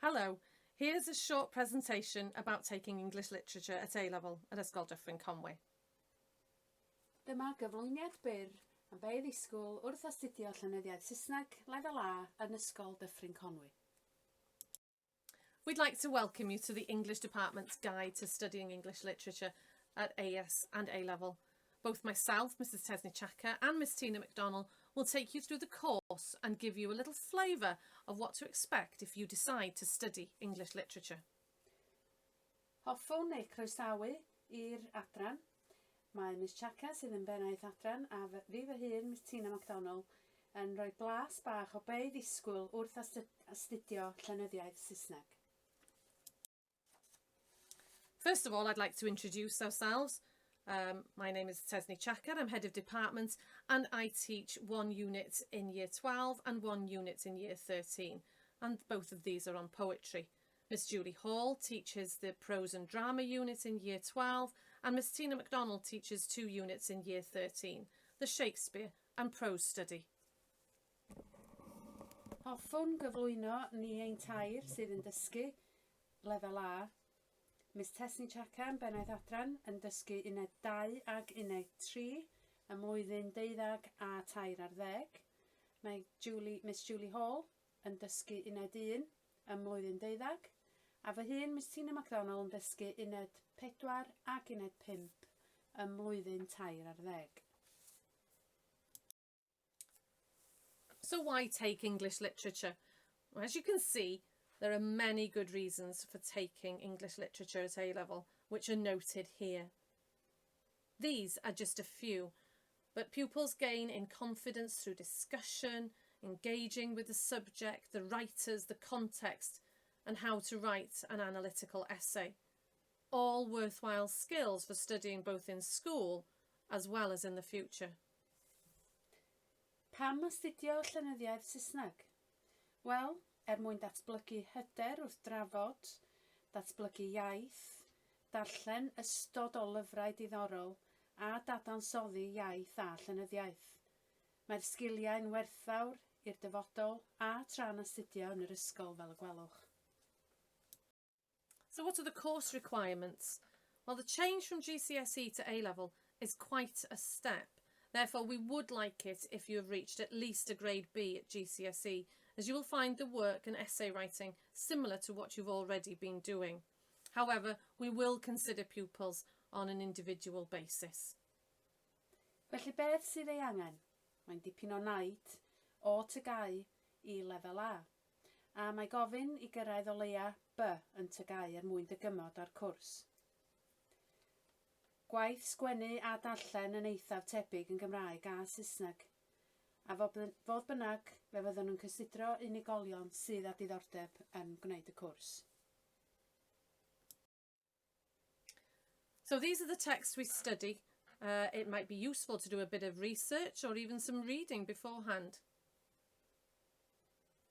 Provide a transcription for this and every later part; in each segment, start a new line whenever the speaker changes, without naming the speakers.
Hello, here's a short presentation about taking English Literature at A-level at Ysgol Dyffryn Conwy.
Dyma gyflwyniad byr am be i ddisgwyl wrth astudio llenyddiaeth Saesneg Lefel A yn Ysgol Dyffryn Conwy.
We'd like to welcome you to the English Department's Guide to Studying English Literature at AS and A-level. Both myself, Mrs Saesneg Llenyddiaeth and Miss Tina MacDonald will take you through the course and give you a little flavour of what to expect if you decide to study English Literature.
Hoffwn neu croesawu i'r adran. Mae Miss Llenyddiaeth sydd yn bennaeth adran a fi fy hun, Miss Tina MacDonald, yn rhoi blas bach o be i ddisgwyl wrth astudio llenyddiaeth Saesneg.
First of all, I'd like to introduce ourselves. My name is Saesneg Llenyddiaeth, I'm Head of Department and I teach one unit in Year 12 and one unit in Year 13, and both of these are on poetry. Miss Julie Hall teaches the Prose and Drama unit in Year 12 and Miss Tina MacDonald teaches 2 units in Year 13, the Shakespeare and Prose Study.
Hoffwn gyflwyno ni ein tair sydd yn dysgu Lefel A. Miss Saesneg Llenyddiaeth yn bennaeth adran yn dysgu uned 2 ag uned 3 ym mlwyddyn 12 a 13. Mae Miss Julie Hall yn dysgu uned 1 ym mlwyddyn 12 a fy hun Miss Tina MacDonald yn dysgu uned 4 ag uned 5 ym mlwyddyn 13.
So why take English Literature? Well, as you can see, there are many good reasons for taking English Literature at A-level, which are noted here. These are just a few, but pupils gain in confidence through discussion, engaging with the subject, the writers, the context, and how to write an analytical essay. All worthwhile skills for studying both in school as well as in the future.
Pam astudio llenyddiaeth Saesneg? Wel, mwyn datblygu hyder wrth drafod, datblygu iaith, darllen ystod o lyfrau diddorol a dadansoddi iaith a llenyddiaeth. Mae'r sgiliau'n werthfawr i'r dyfodol a tra'n astudio yn yr ysgol fel y gwelwch.
So what are the course requirements? Well, the change from GCSE to A-level is quite a step. Therefore, we would like it if you have reached at least a grade B at GCSE, as you will find the work and essay writing similar to what you've already been doing. However, we will consider pupils on an individual basis.
Felly beth sydd ei angen? Mae'n dipyn o naid o tygau i Lefel A, a mae gofyn i gyrraedd o leia B yn tygau mwyn dygymod ar cwrs. Gwaith sgwennu a darllen yn eithaf tebyg yn Gymraeg a Saesneg, a fodd bynnag fe fydden nhw'n cysidro unigolion sydd â diddordeb yn gwneud y cwrs.
So these are the texts we study. It might be useful to do a bit of research or even some reading beforehand.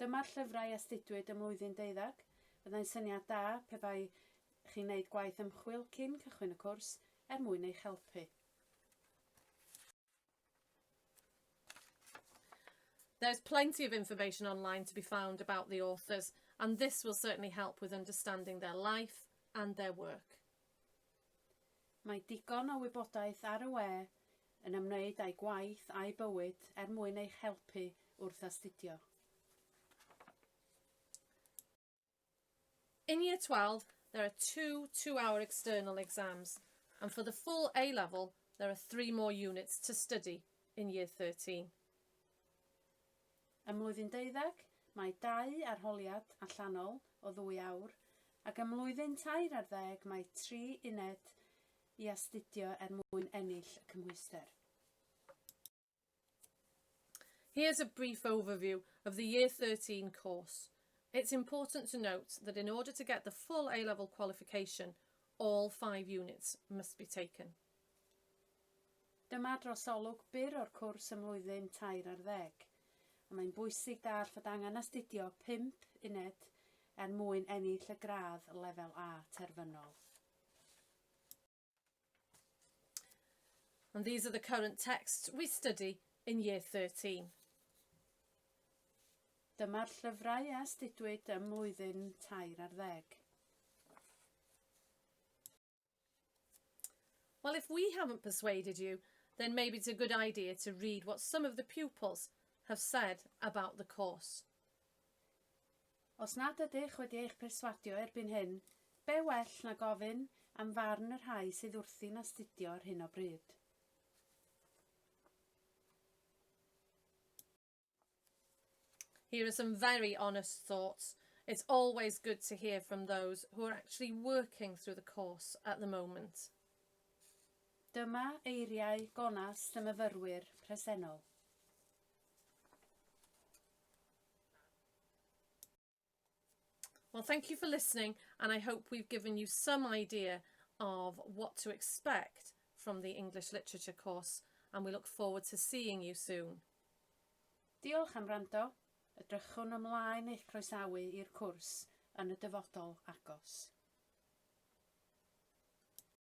Dyma'r llyfrau astudwyd ym mlwyddyn 12. Byddai'n syniad da pe bai chi'n neud gwaith ymchwil cyn cychwyn y cwrs mwyn eich helpu.
There's plenty of information online to be found about the authors, and this will certainly help with understanding their life and their work.
Mae digon o wybodaeth ar y we yn ymwneud â'i gwaith a'i bywyd mwyn eich helpu wrth astudio.
In Year 12, there are 2 two-hour external exams, and for the full A-level, there are 3 more units to study in Year 13.
Ym mlwyddyn 12, mae 2 arholiad allanol o 2 awr, ac ym mlwyddyn 13 mae 3 uned i astudio mwyn ennill y cymhwyster.
Here's a brief overview of the Year 13 course. It's important to note that in order to get the full A-level qualification, all 5 units must be taken.
Dyma drosolwg byr o'r cwrs ym mlwyddyn 13. A mae'n bwysig dar fod angen astudio 5 uned mwyn ennill y gradd Lefel A terfynol.
And these are the current texts we study in Year 13.
Dyma'r llyfrau a astudwyd ym mlwyddyn 2010.
Well, if we haven't persuaded you, then maybe it's a good idea to read what some of the pupils have said about the course.
Os nad ydych wedi eich perswadio erbyn hyn, be well na gofyn am farn yr rhai sydd wrthi'n astudio ar hyn o bryd.
Here are some very honest thoughts. It's always good to hear from those who are actually working through the course at the moment.
Dyma eiriau gonast y myfyrwyr presennol.
Well, thank you for listening, and I hope we've given you some idea of what to expect from the English Literature course, and we look forward to seeing you soon.
Diolch am wrando. Edrychwn ymlaen eich croesawu i'r cwrs yn y dyfodol agos.